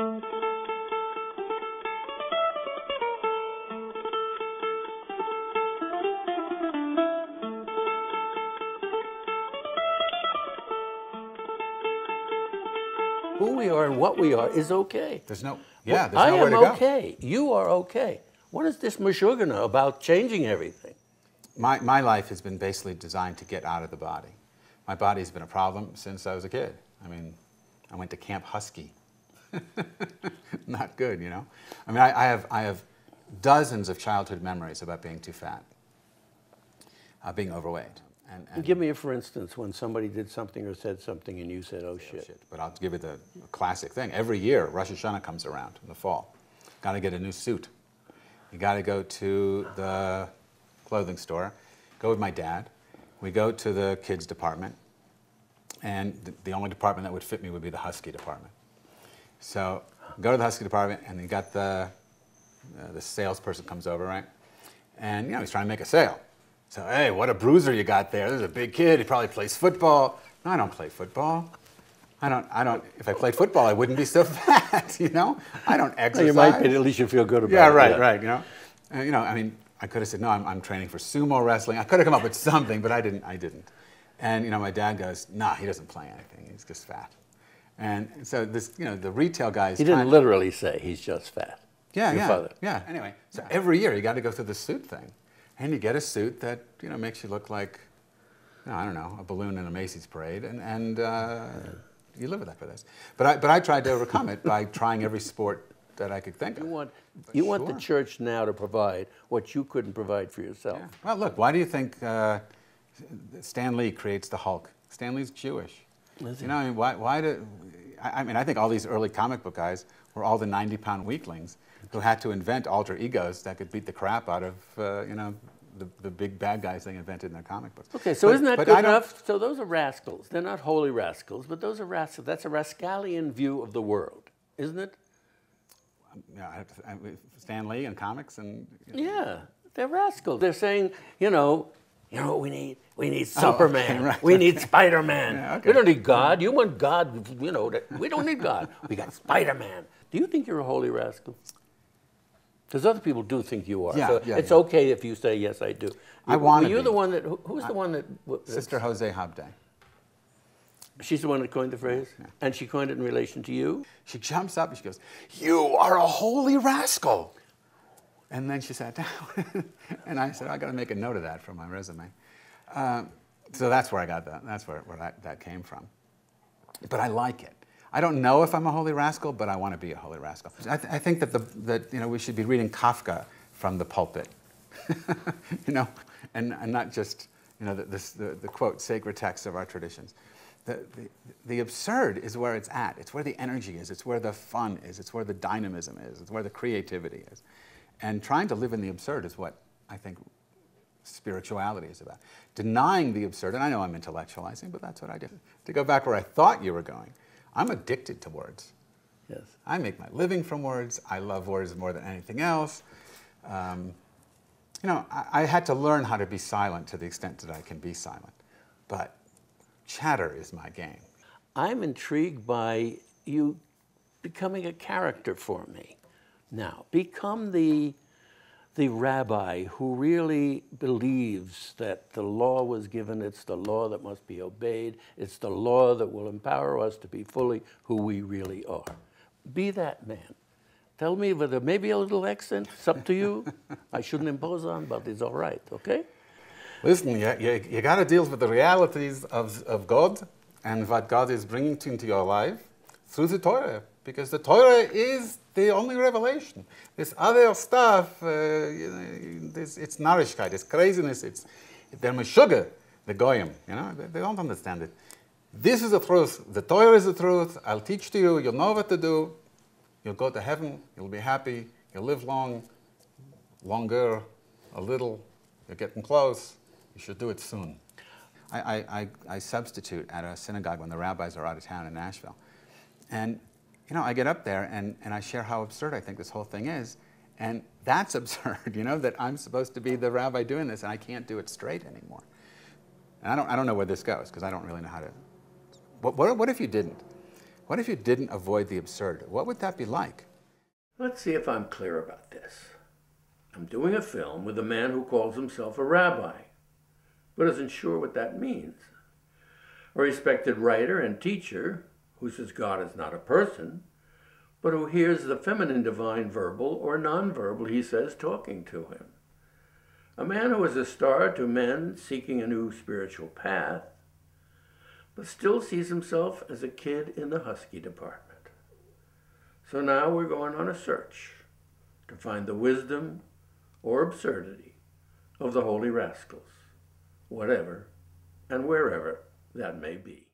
Who we are and what we are is okay. There's no, Well, there's nowhere to go. I am okay. You are okay. What is this mashugana about changing everything? My life has been basically designed to get out of the body. My body's been a problem since I was a kid. I mean, I went to Camp Husky. Not good, you know? I mean, I have dozens of childhood memories about being too fat, being overweight. And give me a for instance when somebody did something or said something and you said, oh shit. But I'll give you the classic thing. Every year, Rosh Hashanah comes around in the fall. Got to get a new suit. You got to go to the clothing store, go with my dad. We go to the kids department, and the only department that would fit me would be the Husky department. So go to the Husky department, and you got the salesperson comes over, right? And you know he's trying to make a sale. So hey, what a bruiser you got there. There's a big kid. He probably plays football. No, I don't play football. I don't. If I played football, I wouldn't be so fat. You know, I don't exercise. Well, you might, but at least you feel good about it. Yeah, right, right. You know, I mean, I could have said no. I'm training for sumo wrestling. I could have come up with something, but I didn't. And you know, my dad goes, nah, he doesn't play anything. He's just fat. And so this, you know, the retail guys. He didn't literally say he's just fat. Yeah, Your father. Yeah. Anyway, so every year you got to go through the suit thing, and you get a suit that makes you look like, I don't know, a balloon in a Macy's parade, and you live with that for this. But I tried to overcome it by trying every sport that I could think of. You want the church now to provide what you couldn't provide for yourself. Yeah. Well, look, why do you think Stan Lee creates the Hulk? Stan Lee's Jewish. Is he? You know, I mean, why do? I mean, I think all these early comic book guys were all the 90-pound weaklings who had to invent alter egos that could beat the crap out of the big bad guys they invented in their comic books. Okay, so isn't that good enough? So those are rascals. They're not holy rascals, but those are rascals. That's a Rascalian view of the world, isn't it? Yeah, Stan Lee and comics and. Yeah, they're rascals. They're saying, you know what we need? We need Superman. Okay, right, we need Spider-Man. Yeah, okay. We don't need God. You want God, we don't need God. We got Spider-Man. Do you think you're a holy rascal? Because other people do think you are. Yeah, so it's okay if you say, yes, I do. I want to You're be. the one that, who's the one that? Sister Jose Habde. She's the one that coined the phrase? Yeah. And she coined it in relation to you? She jumps up and she goes, "You are a holy rascal." And then she sat down. And I said, I got to make a note of that for my resume. So that's where I got that. That's where that came from. But I like it. I don't know if I'm a holy rascal, but I want to be a holy rascal. I think that we should be reading Kafka from the pulpit, and not just the quote sacred texts of our traditions. The absurd is where it's at. It's where the energy is. It's where the fun is. It's where the dynamism is. It's where the creativity is. And trying to live in the absurd is what I think spirituality is about. Denying the absurd, and I know I'm intellectualizing, but that's what I do. To go back where I thought you were going, I'm addicted to words. Yes. I make my living from words. I love words more than anything else. I had to learn how to be silent to the extent that I can be silent. But chatter is my game. I'm intrigued by you becoming a character for me. Now, become the rabbi who really believes that the law was given, it's the law that must be obeyed, it's the law that will empower us to be fully who we really are. Be that man. Tell me with maybe a little accent, it's up to you. I shouldn't impose on, but it's all right, okay? Listen, you got to deal with the realities of God and what God is bringing into your life through the Torah, because the Torah is the only revelation. This other stuff, it's narishkeit, it's craziness, they're meshuggah, the goyim, they don't understand it. This is the truth. The Torah is the truth. I'll teach to you. You'll know what to do. You'll go to heaven. You'll be happy. You'll live long, longer, a little. You're getting close. You should do it soon. I substitute at a synagogue when the rabbis are out of town in Nashville. And I get up there and I share how absurd I think this whole thing is. And that's absurd, that I'm supposed to be the rabbi doing this and I can't do it straight anymore. And I don't know where this goes because I don't really know how to. What if you didn't? What if you didn't avoid the absurd? What would that be like? Let's see if I'm clear about this. I'm doing a film with a man who calls himself a rabbi, but isn't sure what that means. A respected writer and teacher who says God is not a person, but who hears the feminine divine verbal or nonverbal, he says, talking to him. A man who is a star to men seeking a new spiritual path, but still sees himself as a kid in the husky department. So now we're going on a search to find the wisdom or absurdity of the holy rascals, whatever and wherever that may be.